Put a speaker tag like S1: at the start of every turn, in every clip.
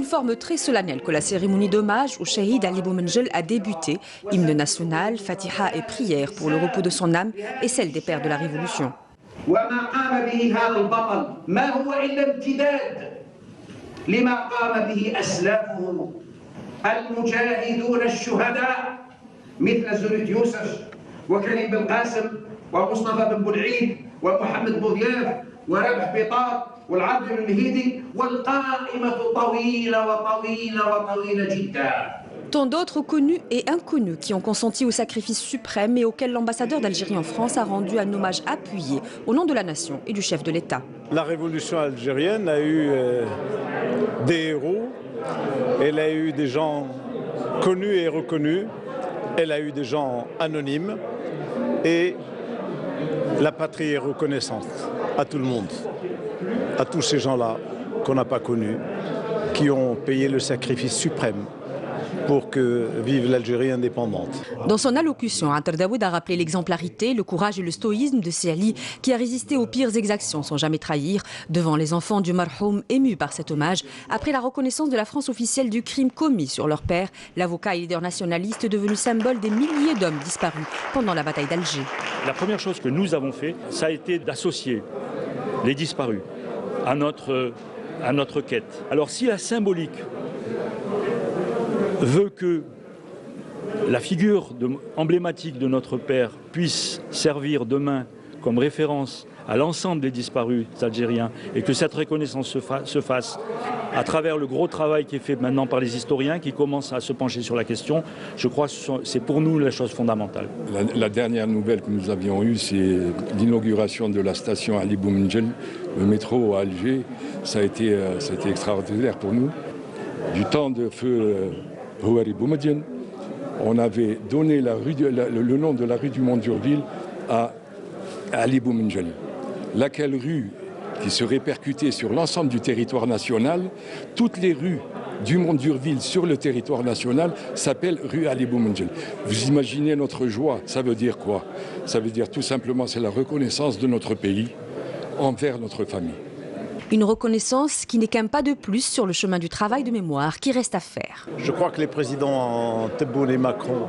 S1: Une forme très solennelle que la cérémonie d'hommage au Shahid Ali Boumendjel a débuté. Hymne national, fatiha et prière pour le repos de son âme et celle des pères de la Révolution.
S2: وربح بطار والعبد بن الهيدي والقائمة طويلة وطويلة وطويلة جدا.
S1: Tant d'autres connus et inconnus qui ont consenti au sacrifice suprême et auquel l'ambassadeur d'Algérie en France a rendu un hommage appuyé au nom de la nation et du chef de l'État.
S3: La révolution algérienne a eu des héros, elle a eu des gens connus et reconnus, elle a eu des gens anonymes et la patrie est reconnaissante à tout le monde, à tous ces gens-là qu'on n'a pas connus, qui ont payé le sacrifice suprême pour que vive l'Algérie indépendante.
S1: Dans son allocution, Attar Daoud a rappelé l'exemplarité, le courage et le stoïsme de Siali qui a résisté aux pires exactions sans jamais trahir. Devant les enfants du marhoum émus par cet hommage, après la reconnaissance de la France officielle du crime commis sur leur père, l'avocat et leader nationaliste est devenu symbole des milliers d'hommes disparus pendant la bataille d'Alger.
S4: La première chose que nous avons fait, ça a été d'associer les disparus à notre quête. Alors si la symbolique veut que la figure emblématique de notre père puisse servir demain comme référence à l'ensemble des disparus algériens et que cette reconnaissance se fasse à travers le gros travail qui est fait maintenant par les historiens qui commencent à se pencher sur la question, je crois que c'est pour nous la chose fondamentale.
S5: La dernière nouvelle que nous avions eue, c'est l'inauguration de la station Ali Boumendjel, le métro à Alger. Ça a été extraordinaire pour nous. Du temps de feu Houari Boumediene, on avait donné le nom de la rue du Mont-Durville à Ali Boumendjel. Laquelle rue qui se répercutait sur l'ensemble du territoire national, toutes les rues du Mont-Durville sur le territoire national s'appellent rue Ali Boumendjel. Vous imaginez notre joie, ça veut dire quoi? Ça veut dire tout simplement c'est la reconnaissance de notre pays envers notre famille.
S1: Une reconnaissance qui n'est qu'un pas de plus sur le chemin du travail de mémoire qui reste à faire.
S3: Je crois que les présidents Tebboune et Macron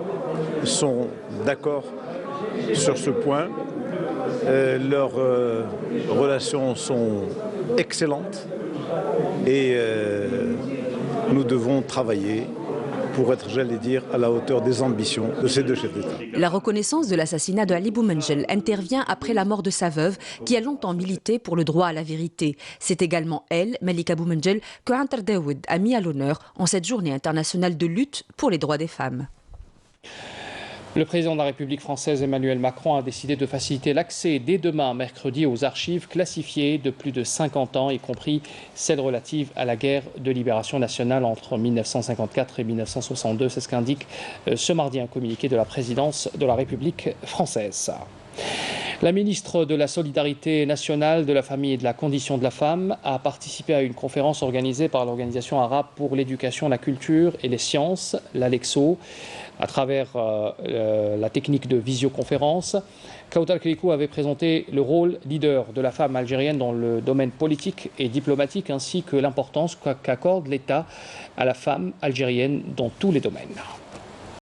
S3: sont d'accord sur ce point. Leurs relations sont excellentes et nous devons travailler pour être, j'allais dire, à la hauteur des ambitions de ces deux chefs d'État.
S1: La reconnaissance de l'assassinat de Ali Boumendjel intervient après la mort de sa veuve, qui a longtemps milité pour le droit à la vérité. C'est également elle, Malika Boumendjel, que Attar Daoud a mis à l'honneur en cette journée internationale de lutte pour les droits des femmes.
S6: Le président de la République française Emmanuel Macron a décidé de faciliter l'accès dès demain, mercredi, aux archives classifiées de plus de 50 ans, y compris celles relatives à la guerre de libération nationale entre 1954 et 1962. C'est ce qu'indique ce mardi un communiqué de la présidence de la République française. La ministre de la Solidarité nationale, de la famille et de la condition de la femme a participé à une conférence organisée par l'Organisation arabe pour l'éducation, la culture et les sciences, l'ALEXO, à travers la technique de visioconférence. Kautal Kelikou avait présenté le rôle leader de la femme algérienne dans le domaine politique et diplomatique, ainsi que l'importance qu'accorde l'État à la femme algérienne dans tous les domaines.